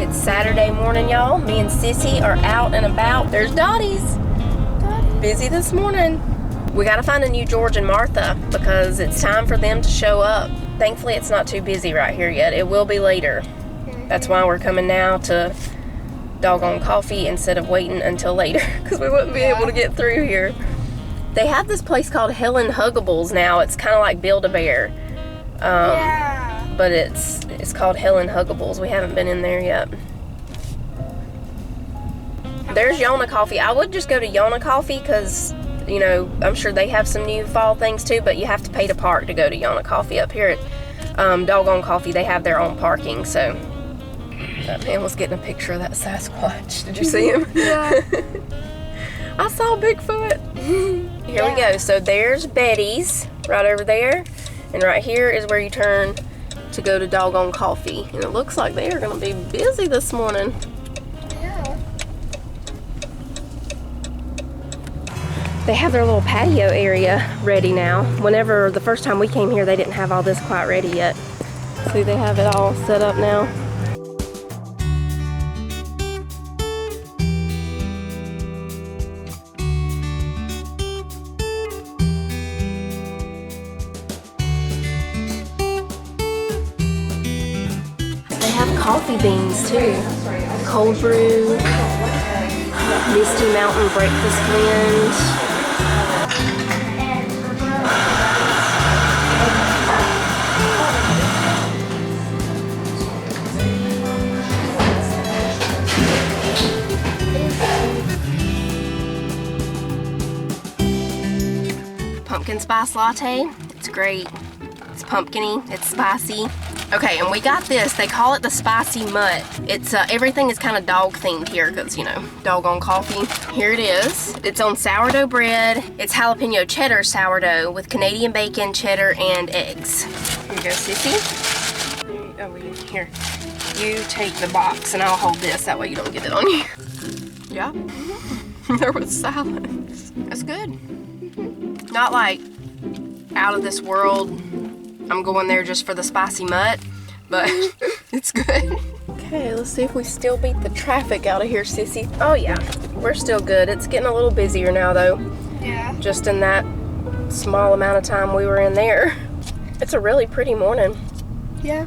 It's Saturday morning, y'all. Me and Sissy are out and about. There's Dottie's. Busy this morning. We gotta find a new George and Martha because it's time for them to show up. Thankfully, it's not too busy right here yet. It will be later. That's why we're coming now to Doggone Coffee instead of waiting until later because we wouldn't be able to get through here. They have this place called Helen Huggables now. It's kind of like Build-A-Bear. But it's called Helen Huggables. We haven't been in there yet. There's Yona Coffee. I would just go to Yona Coffee because, you know, I'm sure they have some new fall things too, but you have to pay to park to go to Yona Coffee. Up here at Doggone Coffee, they have their own parking, so that man was getting a picture of that Sasquatch. Did you see him? Yeah. I saw Bigfoot. Here we go. So there's Betty's right over there, and right here is where you turn to go to Doggone Coffee. And it looks like they are going to be busy this morning. Yeah. They have their little patio area ready now. Whenever the first time we came here, they didn't have all this quite ready yet. See, they have it all set up now. They have coffee beans too. Cold brew, Misty Mountain breakfast blend. Pumpkin spice latte. It's great. It's pumpkin-y. It's spicy. Okay, and we got this. They call it the spicy mutt. It's everything is kind of dog themed here because, you know, Doggone Coffee. Here it is. It's on sourdough bread. It's jalapeno cheddar sourdough with Canadian bacon, cheddar, and eggs. Here you go, Sissy. Oh, here. You take the box and I'll hold this. That way you don't get it on you. Yeah. There was silence. That's good. Not like out of this world. I'm going there just for the spicy mutt, but it's good. Okay, let's see if we still beat the traffic out of here, Sissy. Oh yeah, we're still good. It's getting a little busier now though. Yeah. Just in that small amount of time we were in there. It's a really pretty morning. Yeah.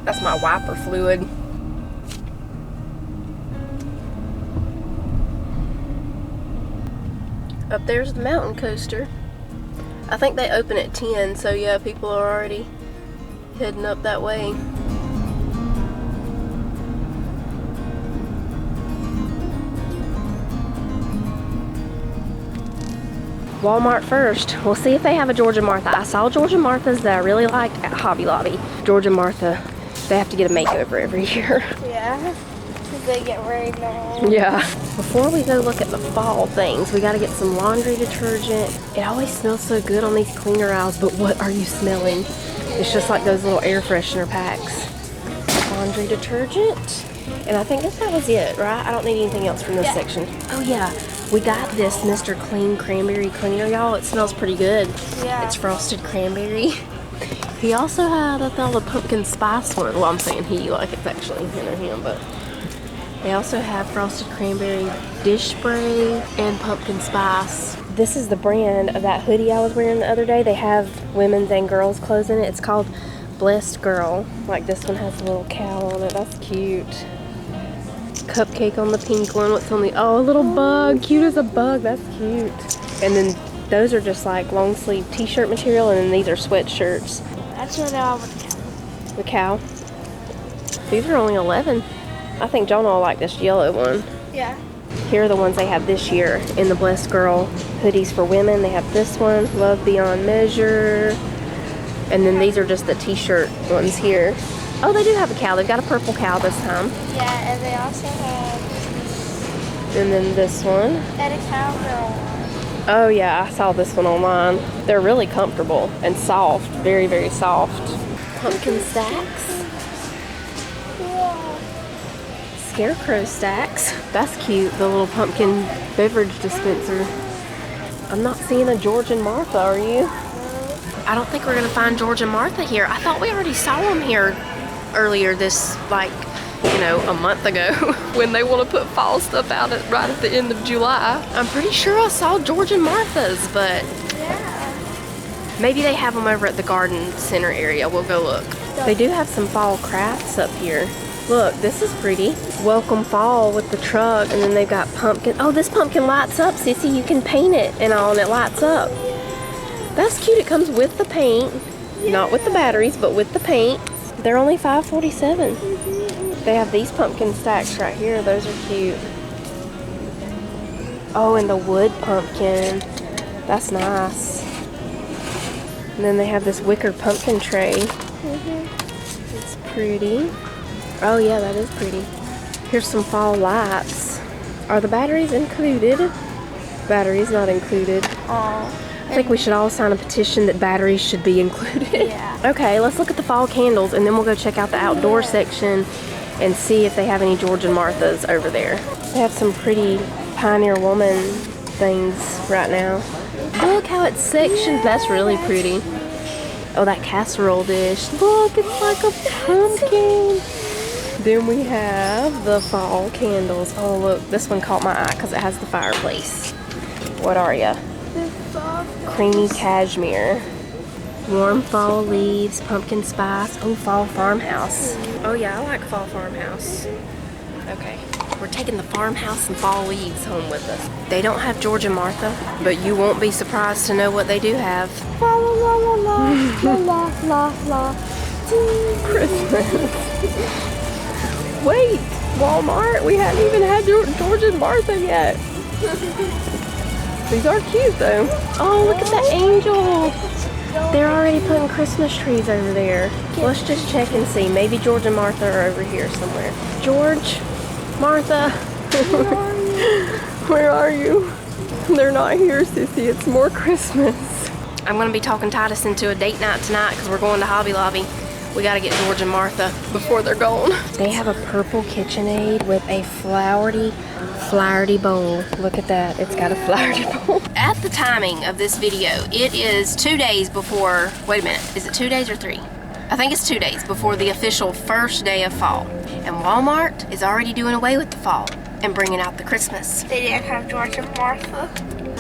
That's my wiper fluid. Up there's the mountain coaster. I think they open at 10, so yeah, people are already heading up that way. Walmart first. We'll see if they have a George and Martha. I saw George and Martha's that I really liked at Hobby Lobby. George and Martha, they have to get a makeover every year. Yeah. They get very long. Yeah. Before we go look at the fall things, we gotta get some laundry detergent. It always smells so good on these cleaner aisles, but what are you smelling? It's just like those little air freshener packs. Laundry detergent. And I think that was it, right? I don't need anything else from this section. Oh yeah, we got this Mr. Clean Cranberry Cleaner, y'all. It smells pretty good. Yeah. It's frosted cranberry. He also had, I thought, a pumpkin spice one. Well, I'm saying he, like it's actually him, but they also have frosted cranberry dish spray and pumpkin spice. This is the brand of that hoodie I was wearing the other day. They have women's and girls' clothes in it. It's called Blessed Girl. Like this one has a little cow on it. That's cute. Cupcake on the pink one. What's on the, oh, a little bug. Cute as a bug. That's cute. And then those are just like long sleeve t-shirt material, and then these are sweatshirts. That's what I want with The cow. These are only 11. I think Jonah will like this yellow one. Yeah. Here are the ones they have this year in the Blessed Girl hoodies for women. They have this one, Love Beyond Measure. And then these are just the t-shirt ones here. Oh, they do have a cow. They've got a purple cow this time. Yeah, and they also have... And then this one. And a cowgirl one. Oh yeah, I saw this one online. They're really comfortable and soft. Very, very soft. Pumpkin stacks. Scarecrow stacks. That's cute, the little pumpkin beverage dispenser. I'm not seeing a George and Martha, are you? I don't think we're gonna find George and Martha here. I thought we already saw them here earlier this, like, you know, a month ago when they want to put fall stuff out right at the end of July. I'm pretty sure I saw George and Martha's, but maybe they have them over at the garden center area. We'll go look. They do have some fall crafts up here. Look, this is pretty. Welcome fall with the truck, and then they've got pumpkin. Oh, this pumpkin lights up, Sissy. You can paint it and all, and it lights up. That's cute. It comes with the paint. Not with the batteries, but with the paint. They're only $5.47. They have these pumpkin stacks right here. Those are cute. Oh, and the wood pumpkin. That's nice. And then they have this wicker pumpkin tray. It's pretty. Oh yeah, that is pretty. Here's some fall lights. Are the batteries included? Batteries not included. I think we should all sign a petition that batteries should be included. Yeah. Okay, let's look at the fall candles, and then we'll go check out the outdoor section and see if they have any George and Martha's over there. They have some pretty Pioneer Woman things right now. Look how it's sectioned. That's really pretty. Oh, that casserole dish. Look, it's like a pumpkin. Then we have the fall candles. Oh, look, this one caught my eye because it has the fireplace. What are ya? Creamy cashmere. Warm fall leaves, pumpkin spice. Oh, fall farmhouse. Oh yeah, I like fall farmhouse. Okay, we're taking the farmhouse and fall leaves home with us. They don't have George and Martha, but you won't be surprised to know what they do have. La la la la la la la la. Christmas. Wait, Walmart, we hadn't even had George and Martha yet. These are cute though. Oh, look at that angel. They're already putting Christmas trees over there. Let's just check and see. Maybe George and Martha are over here somewhere. George, Martha, where are you? They're not here, Sissy. It's more Christmas. I'm gonna be talking Titus into a date night tonight because we're going to Hobby Lobby. We gotta get George and Martha before they're gone. They have a purple KitchenAid with a flowery bowl. Look at that, it's got a flowery bowl. At the timing of this video, it is 2 days before, wait a minute, is it 2 days or 3? I think it's 2 days before the official first day of fall. And Walmart is already doing away with the fall and bringing out the Christmas. They didn't have George and Martha.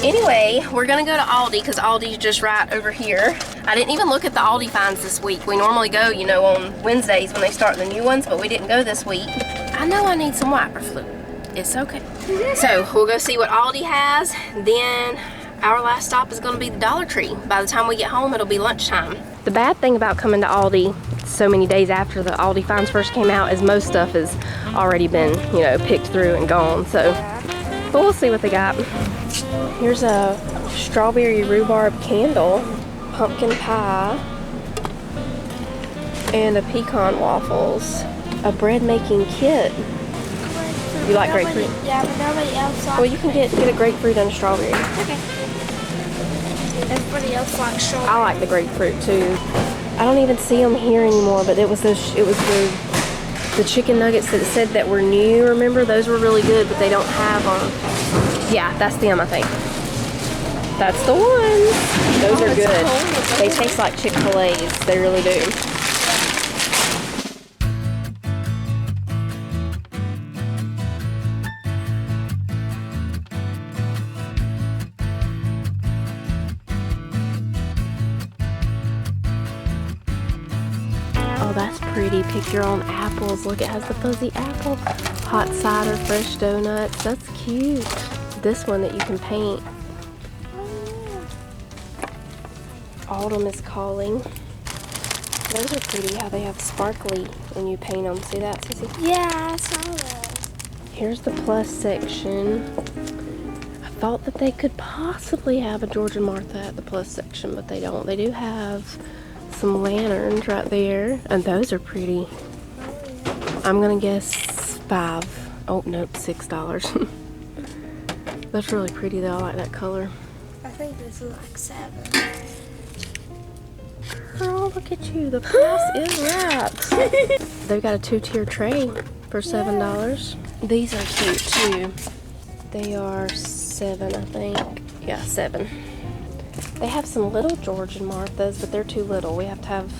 Anyway, we're gonna go to Aldi because Aldi's just right over here. I didn't even look at the Aldi finds this week. We normally go, you know, on Wednesdays when they start the new ones, but we didn't go this week. I know I need some wiper fluid. It's okay. So we'll go see what Aldi has. Then our last stop is gonna be the Dollar Tree. By the time we get home, it'll be lunchtime. The bad thing about coming to Aldi so many days after the Aldi finds first came out is most stuff has already been, you know, picked through and gone. So, but we'll see what they got. Here's a strawberry rhubarb candle, pumpkin pie, and a pecan waffles. A bread making kit. You like grapefruit? Yeah, but nobody else likes. Well, you can get a grapefruit and a strawberry. Okay. Everybody else likes strawberry. I like the grapefruit too. I don't even see them here anymore, but it was the chicken nuggets that said that were new. Remember, those were really good, but they don't have them. Yeah, that's them, I think. That's the ones. Those are good. They taste like Chick-fil-A's. They really do. Oh, that's pretty. Pick your own apples. Look, it has the fuzzy apple. Hot cider, fresh donuts. That's cute. This one that you can paint. Autumn is calling. Those are pretty, how they have sparkly when you paint them. See that, Sissy? Yeah, I saw that. Here's the plus section. I thought that they could possibly have a George and Martha at the plus section, but they don't. They do have some lanterns right there, and those are pretty. I'm gonna guess $5. Oh, nope, $6. That's really pretty though. I like that color. I think this is like 7. Girl, look at you. The price is right. They've got a 2-tier tray for $7. These are cute too. They are $7, I think. Yeah, $7. They have some little George and Marthas, but they're too little. We have to have,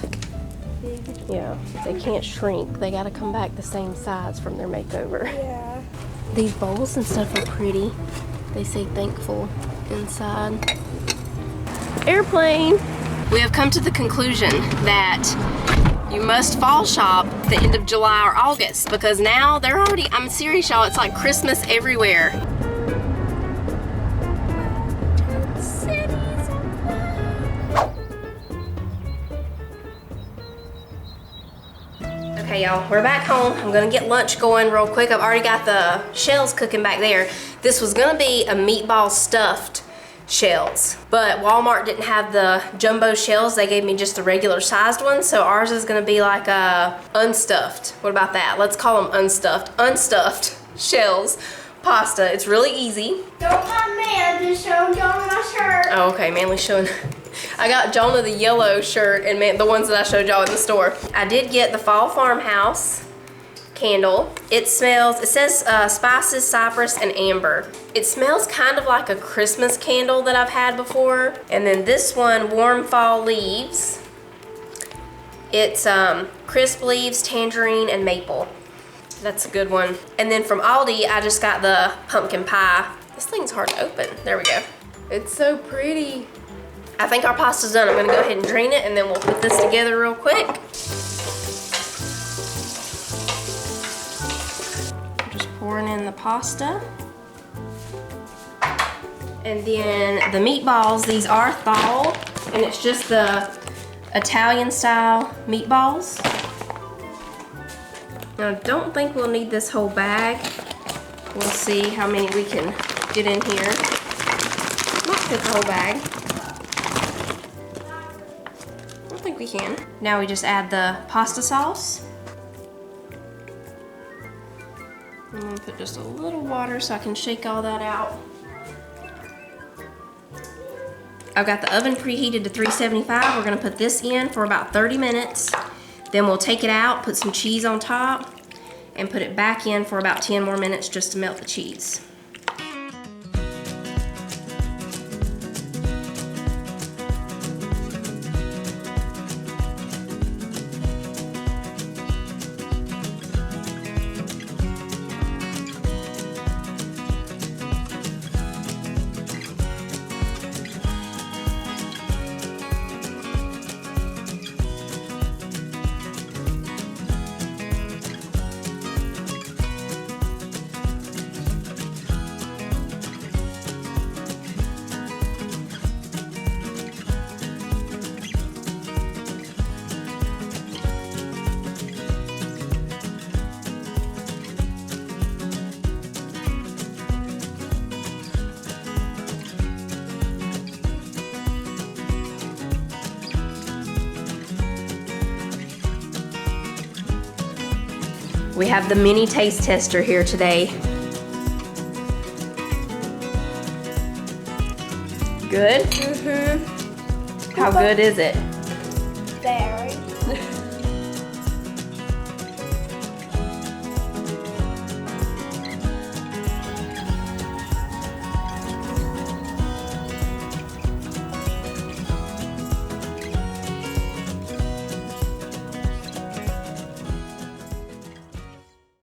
yeah, they can't shrink. They gotta come back the same size from their makeover. Yeah. These bowls and stuff are pretty. They say thankful inside. Airplane! We have come to the conclusion that you must fall shop at the end of July or August because now they're already, I'm serious y'all, it's like Christmas everywhere. Okay y'all, we're back home. I'm gonna get lunch going real quick. I've already got the shells cooking back there. This was gonna be a meatball stuffed shells, but Walmart didn't have the jumbo shells. They gave me just the regular sized ones, so ours is gonna be like a unstuffed. What about that? Let's call them unstuffed shells pasta. It's really easy. Don't mind me, I'm just showing Jonah my shirt. Oh, okay, Manly's showing. I got Jonah the yellow shirt and the ones that I showed y'all in the store. I did get the Fall Farmhouse candle. It smells, it says spices, cypress, and amber. It smells kind of like a Christmas candle that I've had before. And then this one, Warm Fall Leaves. It's crisp leaves, tangerine, and maple. That's a good one. And then from Aldi, I just got the pumpkin pie. This thing's hard to open. There we go. It's so pretty. I think our pasta's done. I'm gonna go ahead and drain it and then we'll put this together real quick. Just pouring in the pasta. And then the meatballs, these are thawed, and it's just the Italian style meatballs. Now, I don't think we'll need this whole bag. We'll see how many we can get in here. Might fit the whole bag. I think we can. Now we just add the pasta sauce. I'm gonna put just a little water so I can shake all that out. I've got the oven preheated to 375. We're gonna put this in for about 30 minutes. Then we'll take it out, put some cheese on top, and put it back in for about 10 more minutes just to melt the cheese. We have the mini taste tester here today. Good? Mm-hmm. How good is it? Very.